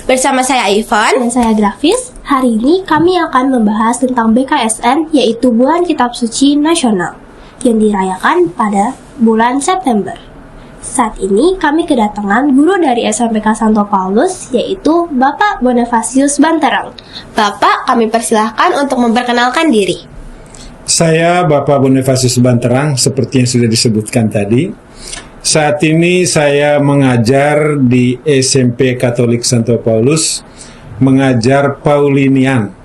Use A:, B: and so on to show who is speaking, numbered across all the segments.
A: Bersama saya Ivan
B: Dan saya Grafis. Hari ini kami akan membahas tentang BKSN, yaitu Bulan Kitab Suci Nasional, yang dirayakan pada bulan September. Saat ini kami kedatangan guru dari SMPK Santo Paulus, yaitu Bapak Bonifasius Banterang.
A: Bapak, kami persilahkan untuk memperkenalkan diri.
C: Saya Bapak Bonifasius Banterang, seperti yang sudah disebutkan tadi. Saat ini saya mengajar di SMP Katolik Santo Paulus, mengajar Paulinian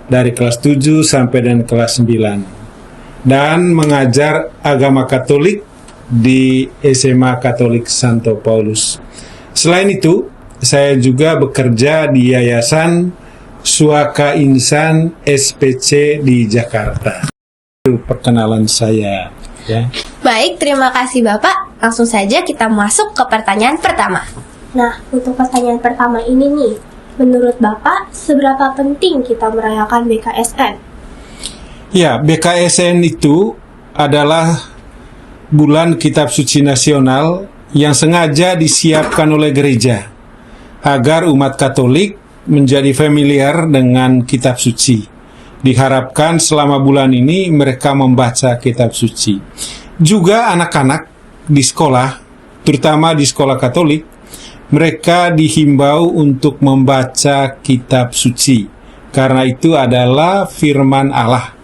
C: dari kelas 7 sampai dengan kelas 9. Dan mengajar agama Katolik di SMA Katolik Santo Paulus. Selain itu, saya juga bekerja di Yayasan Suaka Insan SPC di Jakarta. Itu perkenalan saya, ya.
A: Baik, terima kasih Bapak. Langsung saja kita masuk ke pertanyaan pertama.
B: Nah, untuk pertanyaan pertama ini nih, menurut Bapak, seberapa penting kita merayakan BKSN?
C: Ya, BKSN itu adalah Bulan Kitab Suci Nasional yang sengaja disiapkan oleh gereja agar umat Katolik menjadi familiar dengan Kitab Suci. Diharapkan selama bulan ini mereka membaca Kitab Suci. Juga anak-anak di sekolah, terutama di sekolah Katolik, mereka dihimbau untuk membaca Kitab Suci, karena itu adalah firman Allah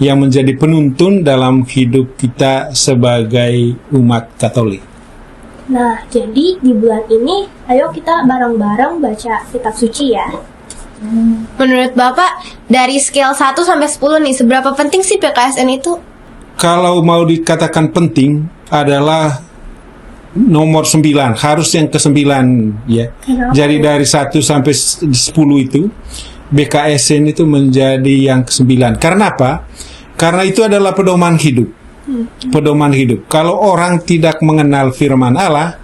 C: yang menjadi penuntun dalam hidup kita sebagai umat Katolik.
B: Nah, jadi di bulan ini, ayo kita bareng-bareng baca Kitab Suci ya.
A: Menurut Bapak, dari scale 1 sampai 10 nih, seberapa penting sih BKSN itu?
C: Kalau mau dikatakan penting adalah nomor 9, harus yang ke-9 ya.
B: Kenapa?
C: Jadi dari 1 sampai 10 itu BKSN itu menjadi yang ke-9. Karena apa? Karena itu adalah pedoman hidup. Pedoman hidup. Kalau orang tidak mengenal firman Allah,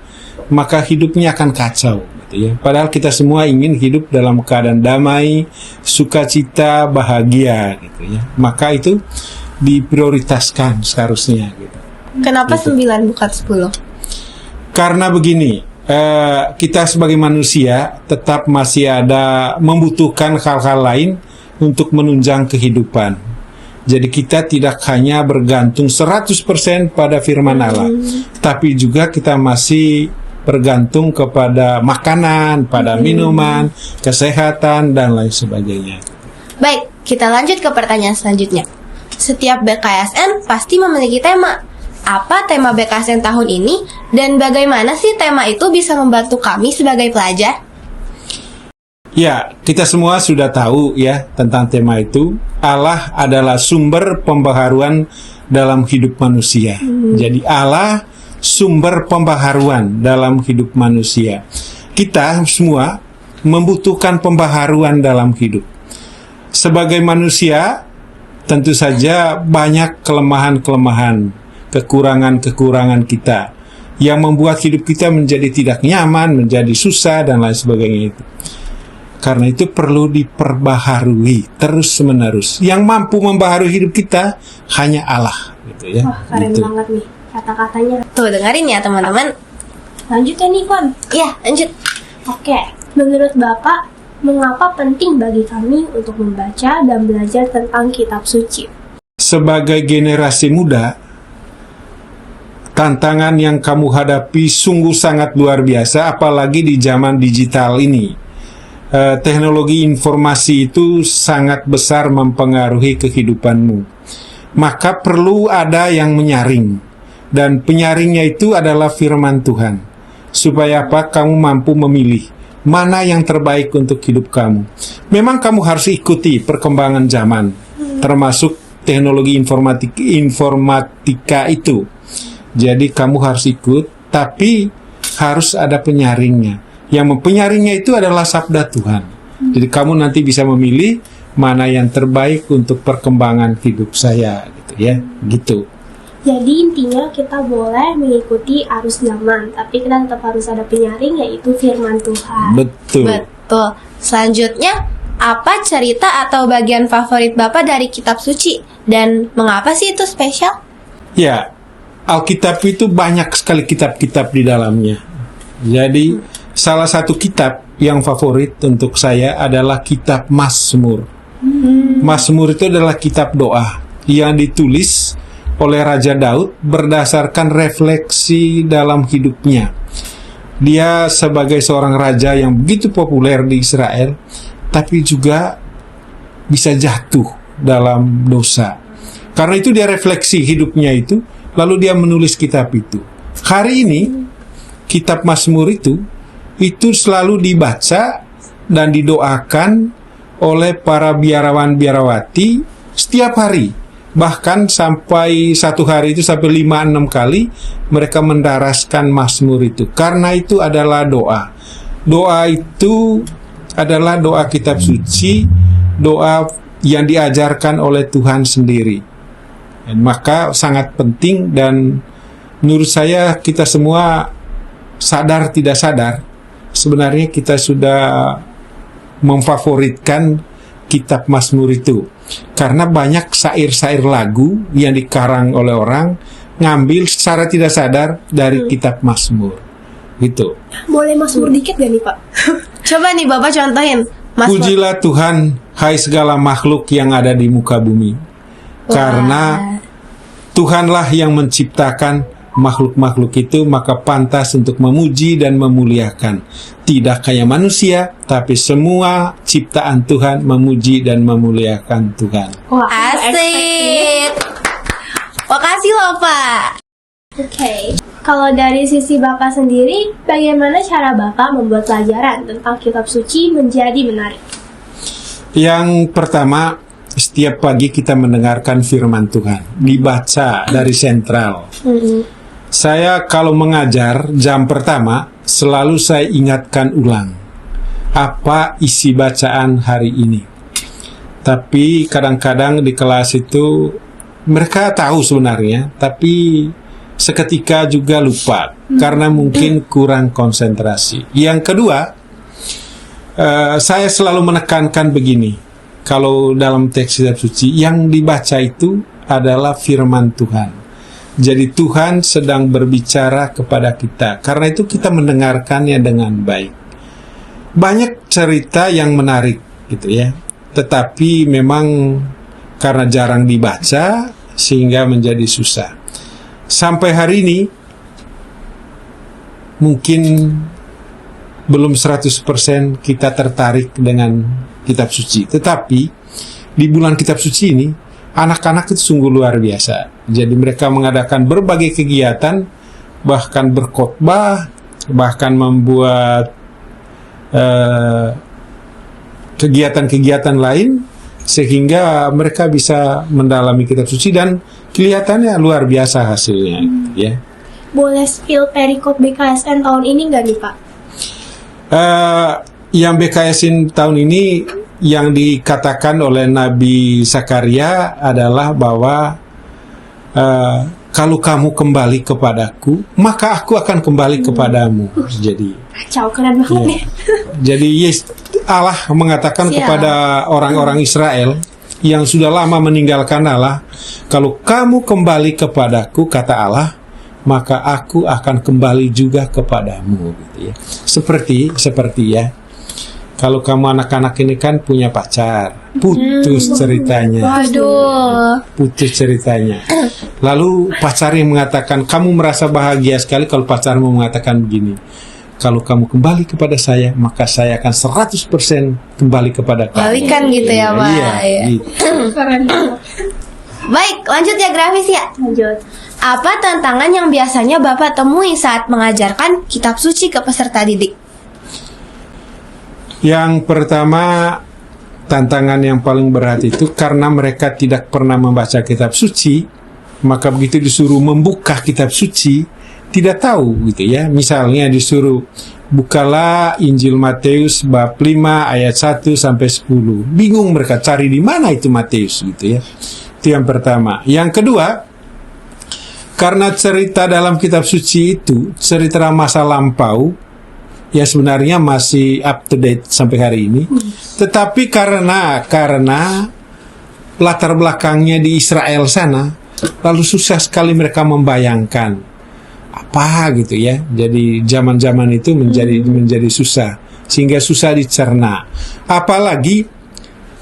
C: maka hidupnya akan kacau, gitu ya. Padahal kita semua ingin hidup dalam keadaan damai, sukacita, bahagia, gitu ya. Maka itu diprioritaskan seharusnya, gitu.
A: Kenapa 9 bukan 10?
C: Karena begini, kita sebagai manusia tetap masih ada membutuhkan hal-hal lain untuk menunjang kehidupan. Jadi kita tidak hanya bergantung 100% pada firman Allah, tapi juga kita masih bergantung kepada makanan, pada minuman, kesehatan, dan lain sebagainya.
A: Baik, kita lanjut ke pertanyaan selanjutnya. Setiap BKSN pasti memiliki tema. Apa tema BKSN tahun ini dan bagaimana sih tema itu bisa membantu kami sebagai pelajar?
C: Ya, kita semua sudah tahu ya tentang tema itu. Allah adalah sumber pembaharuan dalam hidup manusia. Jadi Allah sumber pembaharuan dalam hidup manusia. Kita semua membutuhkan pembaharuan dalam hidup. Sebagai manusia, tentu saja banyak kelemahan-kelemahan, kekurangan-kekurangan kita yang membuat hidup kita menjadi tidak nyaman, menjadi susah, dan lain sebagainya itu. Karena itu perlu diperbaharui terus-menerus. Yang mampu membaharui hidup kita hanya Allah, gitu ya.
B: Wah, keren
C: gitu.
B: banget nih kata-katanya.
A: Tuh, dengerin ya teman-teman.
B: Lanjut ya nih, Kon.
A: Ya, lanjut.
B: Oke, menurut Bapak, mengapa penting bagi kami untuk membaca dan belajar tentang Kitab Suci?
C: Sebagai generasi muda, tantangan yang kamu hadapi sungguh sangat luar biasa, apalagi di zaman digital ini. Teknologi informasi itu sangat besar mempengaruhi kehidupanmu. Maka perlu ada yang menyaring, dan penyaringnya itu adalah firman Tuhan. Supaya apa? Kamu mampu memilih mana yang terbaik untuk hidup kamu. Memang kamu harus ikuti perkembangan zaman, termasuk teknologi informatika itu. Jadi kamu harus ikut, tapi harus ada penyaringnya. Yang penyaringnya itu adalah sabda Tuhan. Jadi kamu nanti bisa memilih mana yang terbaik untuk perkembangan hidup saya, gitu ya, gitu.
B: Jadi intinya kita boleh mengikuti arus zaman, tapi kita tetap harus ada penyaring, yaitu firman Tuhan.
C: Betul.
A: Betul. Selanjutnya, apa cerita atau bagian favorit Bapak dari Kitab Suci? Dan mengapa sih itu spesial?
C: Ya, Alkitab itu banyak sekali kitab-kitab di dalamnya. Jadi salah satu kitab yang favorit untuk saya adalah kitab Mazmur. Mazmur itu adalah kitab doa yang ditulis oleh Raja Daud berdasarkan refleksi dalam hidupnya. Dia sebagai seorang raja yang begitu populer di Israel, tapi juga bisa jatuh dalam dosa. Karena itu dia refleksi hidupnya itu, lalu dia menulis kitab itu. Hari ini, kitab Mazmur itu selalu dibaca dan didoakan oleh para biarawan-biarawati setiap hari. Bahkan sampai satu hari itu sampai 5-6 kali mereka mendaraskan Mazmur itu. Karena itu adalah doa. Doa itu adalah doa kitab suci, doa yang diajarkan oleh Tuhan sendiri. Dan maka sangat penting, dan menurut saya kita semua sadar tidak sadar sebenarnya kita sudah memfavoritkan kitab Mazmur itu, karena banyak syair-syair lagu yang dikarang oleh orang ngambil secara tidak sadar dari kitab Mazmur gitu.
B: Boleh Mazmur dikit gak nih Pak?
A: Coba nih Bapak contohin. Mazmur.
C: Pujilah Tuhan, hai segala makhluk yang ada di muka bumi, karena Tuhanlah yang menciptakan makhluk-makhluk itu, maka pantas untuk memuji dan memuliakan. Tidak kayak manusia, tapi semua ciptaan Tuhan memuji dan memuliakan Tuhan.
B: Wah,
A: Asik. Makasih loh Pak.
B: Oke. Kalau dari sisi Bapak sendiri, bagaimana cara Bapak membuat pelajaran tentang kitab suci menjadi menarik?
C: Yang pertama, setiap pagi kita mendengarkan firman Tuhan, dibaca dari sentral. Saya kalau mengajar jam pertama, selalu saya ingatkan ulang apa isi bacaan hari ini. Tapi kadang-kadang di kelas itu mereka tahu sebenarnya, tapi seketika juga lupa karena mungkin kurang konsentrasi. Yang kedua, saya selalu menekankan begini, kalau dalam teks kitab suci yang dibaca itu adalah firman Tuhan. Jadi Tuhan sedang berbicara kepada kita. Karena itu kita mendengarkannya dengan baik. Banyak cerita yang menarik gitu ya. Tetapi memang karena jarang dibaca sehingga menjadi susah. Sampai hari ini mungkin belum 100% kita tertarik dengan kitab suci. Tetapi di bulan kitab suci ini anak-anak itu sungguh luar biasa. Jadi mereka mengadakan berbagai kegiatan, bahkan berkhotbah, bahkan membuat kegiatan-kegiatan lain, sehingga mereka bisa mendalami kitab suci dan kelihatannya luar biasa hasilnya. Ya.
B: Boleh spill perikop BKSN tahun ini nggak nih Pak?
C: Yang BKSN tahun ini yang dikatakan oleh Nabi Zakaria adalah bahwa kalau kamu kembali kepadaku, maka aku akan kembali kepadamu. Jadi,
B: Kacau, keren banget
C: ya.
B: nih.
C: Jadi Allah mengatakan kepada orang-orang Israel yang sudah lama meninggalkan Allah, kalau kamu kembali kepadaku, kata Allah, maka aku akan kembali juga kepadamu. Gitu ya. Seperti ya. Kalau kamu anak-anak ini kan punya pacar, putus ceritanya.
A: Waduh.
C: Putus ceritanya. Lalu pacarnya mengatakan, kamu merasa bahagia sekali kalau pacarmu mengatakan begini, kalau kamu kembali kepada saya, maka saya akan 100% kembali kepada kamu.
A: Balikan gitu ya Pak.
C: Iya,
A: Iya.
C: gitu.
B: Keren banget.
A: Baik, lanjut ya Grafis ya.
B: Lanjut.
A: Apa tantangan yang biasanya Bapak temui saat mengajarkan kitab suci ke peserta didik?
C: Yang pertama, tantangan yang paling berat itu karena mereka tidak pernah membaca kitab suci, maka begitu disuruh membuka kitab suci, tidak tahu gitu ya. Misalnya disuruh bukalah Injil Matius bab 5 ayat 1 sampai 10. Bingung mereka cari di mana itu Matius gitu ya. Itu yang pertama. Yang kedua, karena cerita dalam kitab suci itu cerita masa lampau, ya sebenarnya masih up to date sampai hari ini. Tetapi karena latar belakangnya di Israel sana, lalu susah sekali mereka membayangkan apa gitu ya. Jadi zaman-zaman itu menjadi susah. sehingga susah dicerna. Apalagi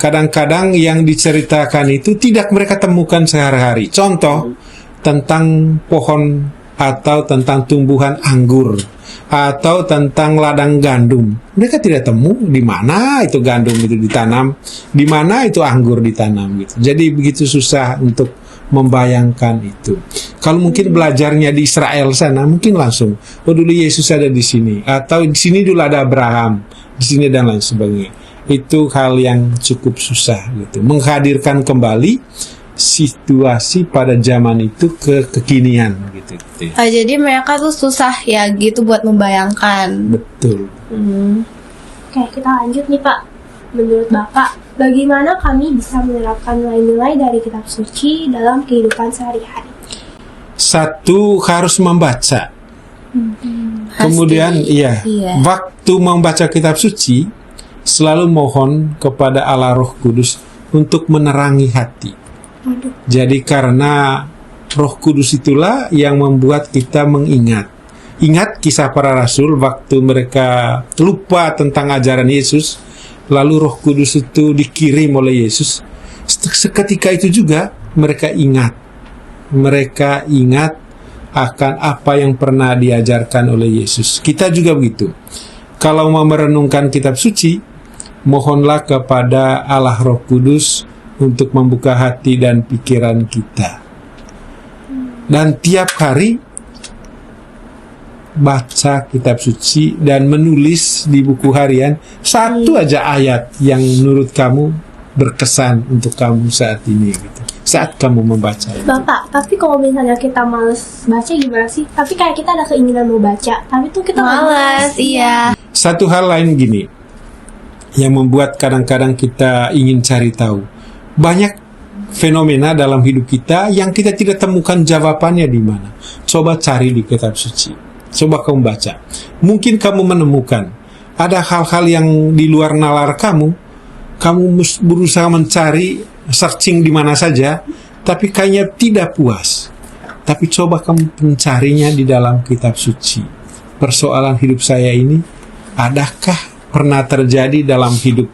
C: kadang-kadang yang diceritakan itu tidak mereka temukan sehari-hari. Contoh tentang pohon atau tentang tumbuhan anggur atau tentang ladang gandum. Mereka tidak temu di mana itu gandum itu ditanam, di mana itu anggur ditanam gitu. Jadi begitu susah untuk membayangkan itu. Kalau mungkin belajarnya di Israel sana, mungkin langsung, oh dulu Yesus ada di sini, atau di sini dulu ada Abraham, di sini dan lain sebagainya. Itu hal yang cukup susah gitu. Menghadirkan kembali situasi pada zaman itu ke kekinian gitu.
A: Jadi mereka tuh susah ya gitu buat membayangkan.
C: Betul.
B: Oke, kita lanjut nih Pak. Menurut Bapak, bagaimana kami bisa menerapkan nilai-nilai dari kitab suci dalam kehidupan sehari-hari?
C: Satu, harus membaca. Kemudian
A: Iya.
C: waktu membaca kitab suci selalu mohon kepada Allah Roh Kudus untuk menerangi hati. Jadi karena Roh Kudus itulah yang membuat kita mengingat. Ingat kisah para rasul waktu mereka lupa tentang ajaran Yesus, lalu Roh Kudus itu dikirim oleh Yesus. Seketika itu juga mereka ingat. Mereka ingat akan apa yang pernah diajarkan oleh Yesus. Kita juga begitu. Kalau mau merenungkan kitab suci, mohonlah kepada Allah Roh Kudus untuk membuka hati dan pikiran kita. Dan tiap hari baca kitab suci dan menulis di buku harian satu aja ayat yang menurut kamu berkesan untuk kamu saat ini gitu. Saat kamu membaca itu.
B: Bapak, tapi kalau misalnya kita males baca gimana sih? Tapi kayak kita ada keinginan mau baca, tapi tuh kita nggak
A: Malas, iya.
C: Satu hal lain gini yang membuat kadang-kadang kita ingin cari tahu. Banyak fenomena dalam hidup kita yang kita tidak temukan jawabannya di mana. Coba cari di kitab suci. Coba kamu baca. Mungkin kamu menemukan ada hal-hal yang di luar nalar kamu. Kamu berusaha mencari, searching di mana saja, tapi kayaknya tidak puas. Tapi coba kamu mencarinya di dalam kitab suci. Persoalan hidup saya ini, adakah pernah terjadi dalam hidup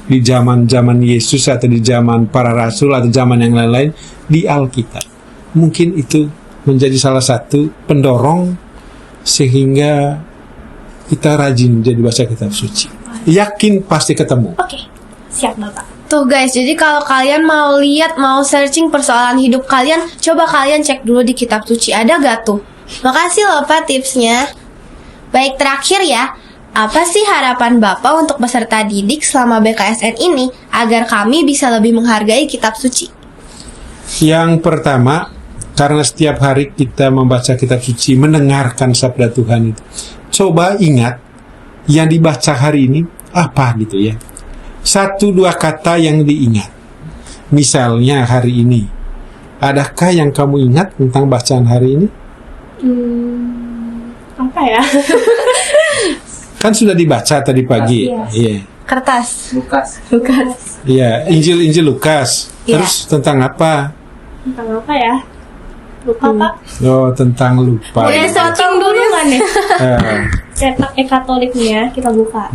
C: di zaman Yesus atau di zaman para rasul atau zaman yang lain-lain di Alkitab? Mungkin itu menjadi salah satu pendorong sehingga kita rajin jadi baca kitab suci. Yakin pasti ketemu.
B: Oke, siap Bapak.
A: Tuh guys, jadi kalau kalian mau lihat, mau searching persoalan hidup kalian, coba kalian cek dulu di kitab suci, ada gak tuh? Makasih loh Pak tipsnya. Baik, terakhir ya, apa sih harapan Bapak untuk peserta didik selama BKSN ini agar kami bisa lebih menghargai kitab suci?
C: Yang pertama, karena setiap hari kita membaca kitab suci, mendengarkan sabda Tuhan itu, coba ingat yang dibaca hari ini apa gitu ya. 1-2 kata yang diingat. Misalnya hari ini, adakah yang kamu ingat tentang bacaan hari ini?
B: Apa ya?
C: Kan sudah dibaca tadi pagi. Iya.
A: Kertas.
B: Lukas.
C: Iya, Injil Lukas.
A: Iya.
C: Terus tentang apa?
B: Tentang apa ya? Lupa Pak.
C: Oh, tentang lupa.
A: Udah searching dulu kan ya?
B: Cetak Katolik nih ya, kita buka.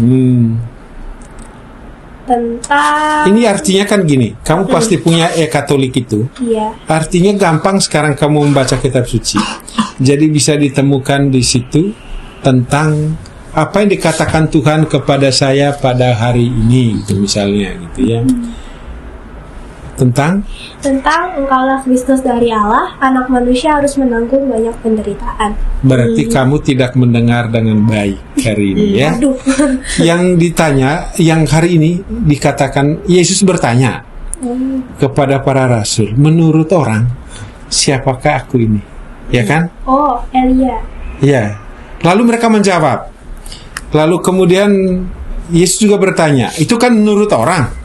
B: Tentang
C: Ini artinya kan gini, kamu pasti punya Katolik itu.
B: iya.
C: Artinya gampang sekarang kamu membaca kitab suci. Jadi bisa ditemukan di situ tentang apa yang dikatakan Tuhan kepada saya pada hari ini, gitu misalnya gitu ya. Tentang
B: Engkaulah Kristus dari Allah, anak manusia harus menanggung banyak penderitaan.
C: berarti kamu tidak mendengar dengan baik hari ini ya.
B: Aduh.
C: Yang ditanya, yang hari ini dikatakan, Yesus bertanya kepada para rasul, menurut orang siapakah aku ini? Ya kan?
B: Oh, Elia.
C: Ya. Lalu mereka menjawab. Lalu kemudian Yesus juga bertanya, itu kan menurut orang.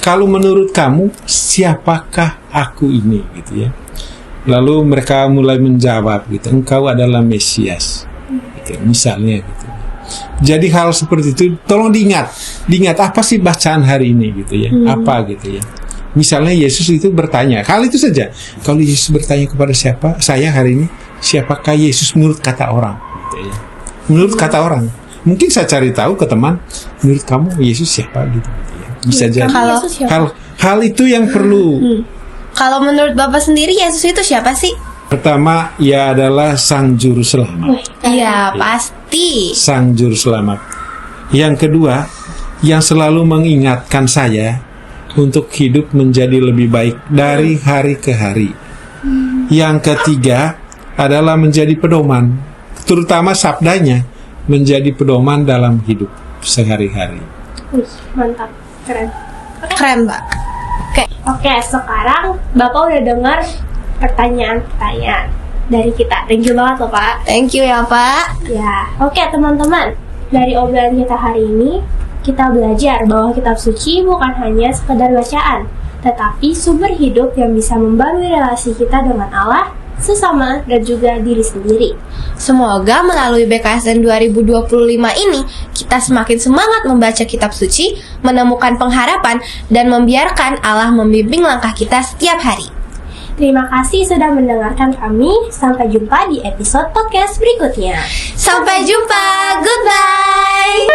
C: Kalau menurut kamu siapakah aku ini gitu ya. Lalu mereka mulai menjawab gitu, engkau adalah Mesias. Gitu, misalnya gitu. Jadi hal seperti itu tolong diingat apa sih bacaan hari ini gitu ya. Apa gitu ya. Misalnya Yesus itu bertanya, hal itu saja. Kalau Yesus bertanya kepada siapa? Saya hari ini, siapakah Yesus menurut kata orang gitu ya. Menurut kata orang. Mungkin saya cari tahu ke teman, menurut kamu Yesus siapa gitu. Ya, bisa jadi.
A: Kalau
B: Yesus siapa?
C: Hal itu yang perlu.
A: kalau menurut Bapak sendiri Yesus itu siapa sih?
C: Pertama, ia adalah Sang Juru Selamat.
A: Iya, pasti.
C: Sang Juru Selamat. Yang kedua, yang selalu mengingatkan saya untuk hidup menjadi lebih baik dari hari ke hari. Yang ketiga adalah menjadi pedoman, terutama sabdanya menjadi pedoman dalam hidup sehari-hari.
B: Wih, mantap, keren.
A: Keren, Pak.
B: Oke, sekarang Bapak udah dengar pertanyaan-pertanyaan dari kita. Thank you banget loh, Pak.
A: Thank you ya, Pak.
B: Ya, oke teman-teman. Dari obrolan kita hari ini, kita belajar bahwa kitab suci bukan hanya sekedar bacaan, tetapi sumber hidup yang bisa membangun relasi kita dengan Allah, sesama, dan juga diri sendiri.
A: Semoga melalui BKSN 2025 ini kita semakin semangat membaca kitab suci, menemukan pengharapan, dan membiarkan Allah membimbing langkah kita setiap hari.
B: Terima kasih sudah mendengarkan kami. Sampai jumpa di episode podcast berikutnya.
A: Sampai jumpa, goodbye.